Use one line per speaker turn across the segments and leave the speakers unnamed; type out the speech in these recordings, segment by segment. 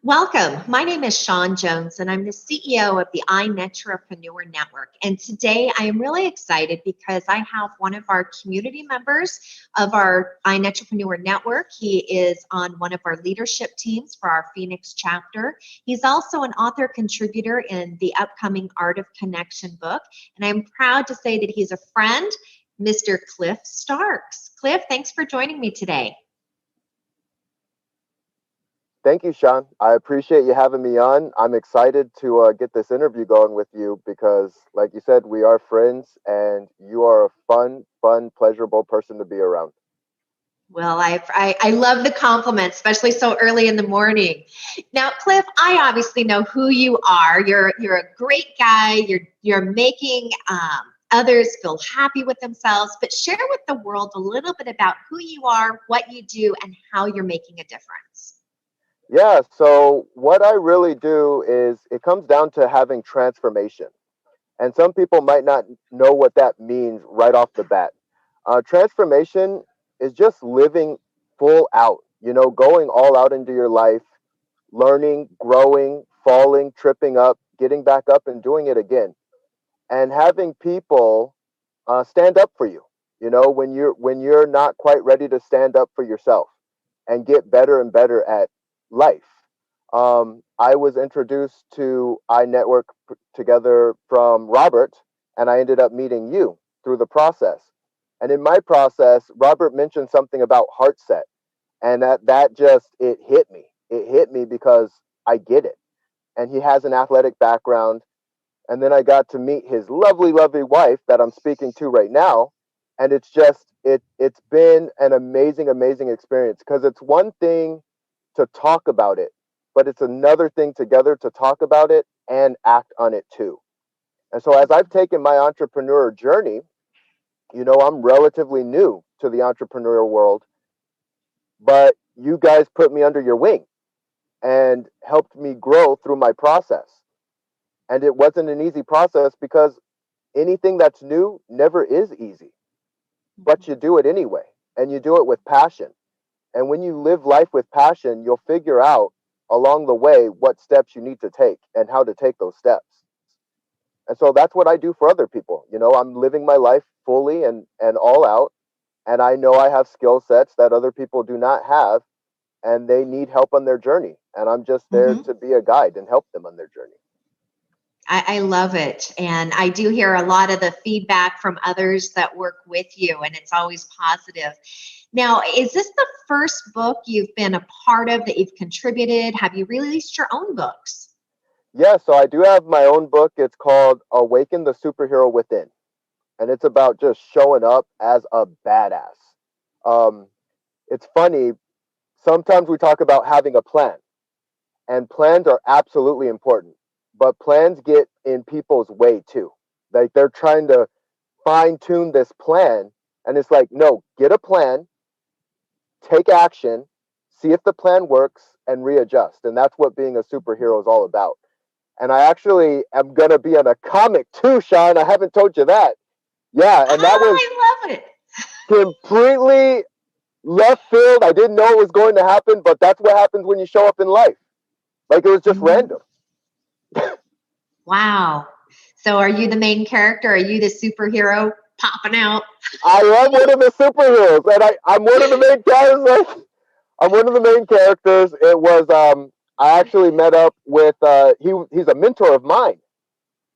Welcome. My name is Shawn Jones, and I'm the CEO of the iNetrepreneur Network. And today I am really excited because I have one of our community members of our iNetrepreneur Network. He is on one of our leadership teams for our Phoenix chapter. He's also an author contributor in the upcoming Art of Connection book. And I'm proud to say that he's a friend, Mr. Cliff Starks. Cliff, thanks for joining me today.
Thank you, Shawn. I appreciate you having me on. I'm excited to get this interview going with you because, like you said, we are friends and you are a fun, pleasurable person to be around.
Well, I love the compliment, especially so early in the morning. Now, Cliff, I obviously know who you are. You're a great guy. You're making others feel happy with themselves. But share with the world a little bit about who you are, what you do, and how you're making a difference.
Yeah, so what I really do is it comes down to having transformation. And some people might not know what that means right off the bat. Transformation is just living full out, going all out into your life, learning, growing, falling, tripping up, getting back up and doing it again. And having people stand up for you, when you're not quite ready to stand up for yourself and get better and better at life. I was introduced to iNetwork together from Robert, and I ended up meeting you through the process. And in my process, Robert mentioned something about heart set, and that just it hit me. It hit me because I get it. And he has an athletic background, and then I got to meet his lovely wife that I'm speaking to right now, and it's been an amazing experience because it's one thing to talk about it, but it's another thing together to talk about it and act on it too. And so as I've taken my entrepreneur journey, I'm relatively new to the entrepreneurial world, but you guys put me under your wing and helped me grow through my process. And it wasn't an easy process because anything that's new never is easy, but you do it anyway, and you do it with passion. And when you live life with passion, you'll figure out along the way what steps you need to take and how to take those steps. And so that's what I do for other people. I'm living my life fully and all out. And I know I have skill sets that other people do not have, and they need help on their journey. And I'm just there
Mhm.
to be a guide and help them on their journey.
I love it. And I do hear a lot of the feedback from others that work with you, and it's always positive. Now, is this the first book you've been a part of that you've contributed? Have you released your own books?
Yeah, so I do have my own book. It's called Awaken the Superhero Within. And it's about just showing up as a badass. Um, it's funny, sometimes we talk about having a plan, and plans are absolutely important, but plans get in people's way too. Like they're trying to fine tune this plan, and it's like, no, get a plan, take action, see if the plan works, and readjust. And that's what being a superhero is all about. And I actually am going to be in a comic too, Shawn. I haven't told you that. Yeah, and that was
Oh, I love it.
completely left field. I didn't know it was going to happen, but that's what happens when you show up in life. Like it was just
Mhm.
random.
Wow. So are you the main character? Are you the superhero popping out?
I am one of the superheroes, and I'm one of the main characters. I'm one of the main characters. It was I actually met up with he's a mentor of mine,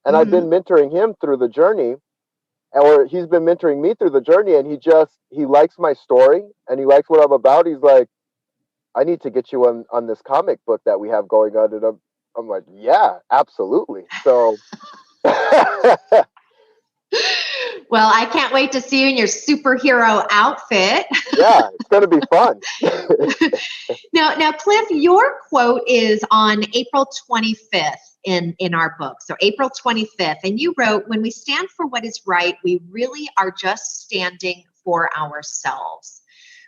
and I've been
Hmm.
mentoring him through the journey, or he's been mentoring me through the journey, and he likes my story and he likes what I'm about. He's like, I need to get you on this comic book that we have going on, and I'm like, yeah, absolutely. So
Well, I can't wait to see you in your superhero outfit.
yeah, it's gonna be fun.
Now, Cliff, your quote is on April 25th in our book. So April 25th, and you wrote, "When we stand for what is right, we really are just standing for ourselves."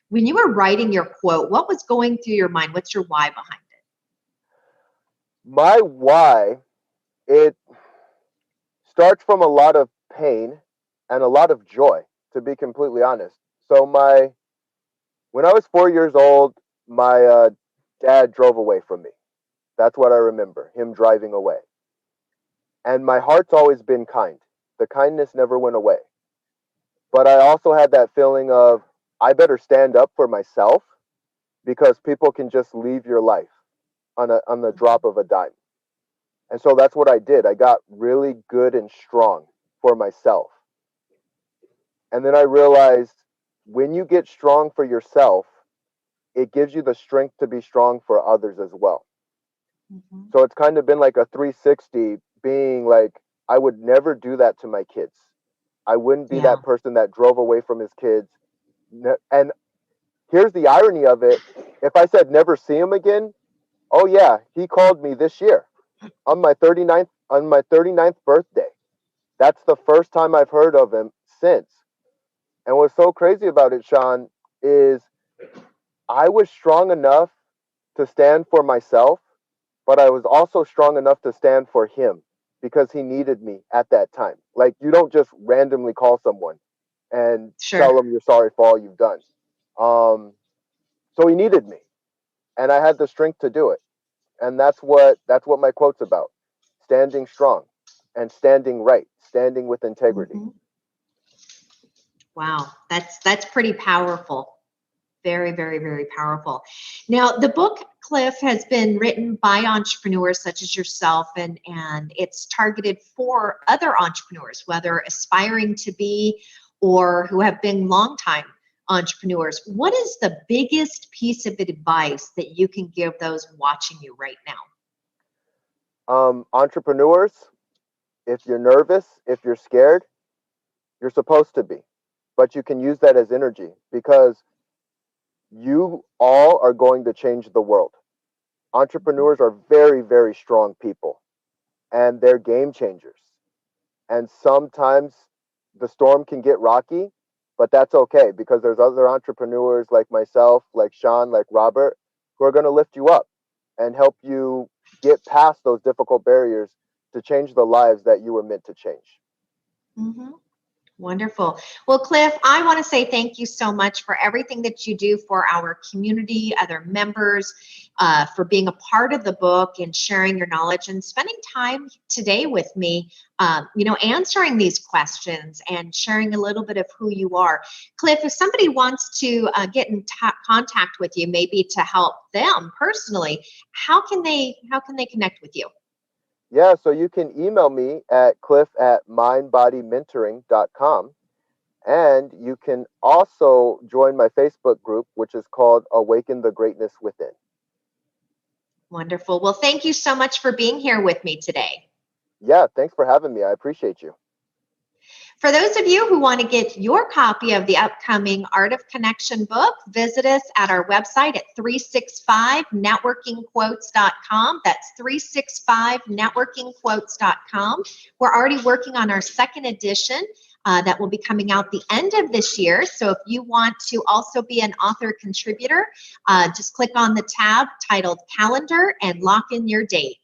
When you were writing your quote, what was going through your mind? What's your why behind it?
My why, it starts from a lot of pain and a lot of joy, to be completely honest. So my when I was 4 years old, my dad drove away from me. That's what I remember, him driving away. And my heart's always been kind. The kindness never went away. But I also had that feeling of, I better stand up for myself because people can just leave your life on the drop of a dime. And so that's what I did. I got really good and strong for myself. And then I realized when you get strong for yourself, it gives you the strength to be strong for others as well.
Mm-hmm.
So it's kind of been like a 360, being like, I would never do that to my kids. I wouldn't be
Yeah.
that person that drove away from his kids. And here's the irony of it. If I said never see him again, oh yeah, he called me this year on my 39th birthday. That's the first time I've heard of him since. And what's so crazy about it, Sean, is I was strong enough to stand for myself, but I was also strong enough to stand for him because he needed me at that time. Like, you don't just randomly call someone and
Sure.
tell them you're sorry for all you've done. So he needed me, and I had the strength to do it. And that's what my quote's about: standing strong and standing right, standing with integrity.
Mm-hmm. Wow, that's pretty powerful. Very, very, very powerful. Now, the book, Cliff, has been written by entrepreneurs such as yourself, and it's targeted for other entrepreneurs, whether aspiring to be or who have been longtime entrepreneurs. What is the biggest piece of advice that you can give those watching you right now?
Entrepreneurs, if you're nervous, if you're scared, you're supposed to be, but you can use that as energy because you all are going to change the world. Entrepreneurs are very, very strong people, and they're game changers. And sometimes the storm can get rocky, but that's okay because there's other entrepreneurs like myself, like Sean, like Robert, who are going to lift you up and help you get past those difficult barriers to change the lives that you were meant to change.
Mm-hmm. Wonderful. Well, Cliff, I want to say thank you so much for everything that you do for our community, other members, for being a part of the book and sharing your knowledge and spending time today with me, answering these questions and sharing a little bit of who you are. Cliff, if somebody wants to get in contact with you, maybe to help them personally, how can they connect with you?
Yeah, so you can email me at cliff@mindbodymentoring.com. And you can also join my Facebook group, which is called Awaken the Greatness Within.
Wonderful. Well, thank you so much for being here with me today.
Yeah, thanks for having me. I appreciate you.
For those of you who want to get your copy of the upcoming Art of Connection book, visit us at our website at 365networkingquotes.com. That's 365networkingquotes.com. We're already working on our second edition that will be coming out the end of this year. So if you want to also be an author contributor, just click on the tab titled Calendar and lock in your date.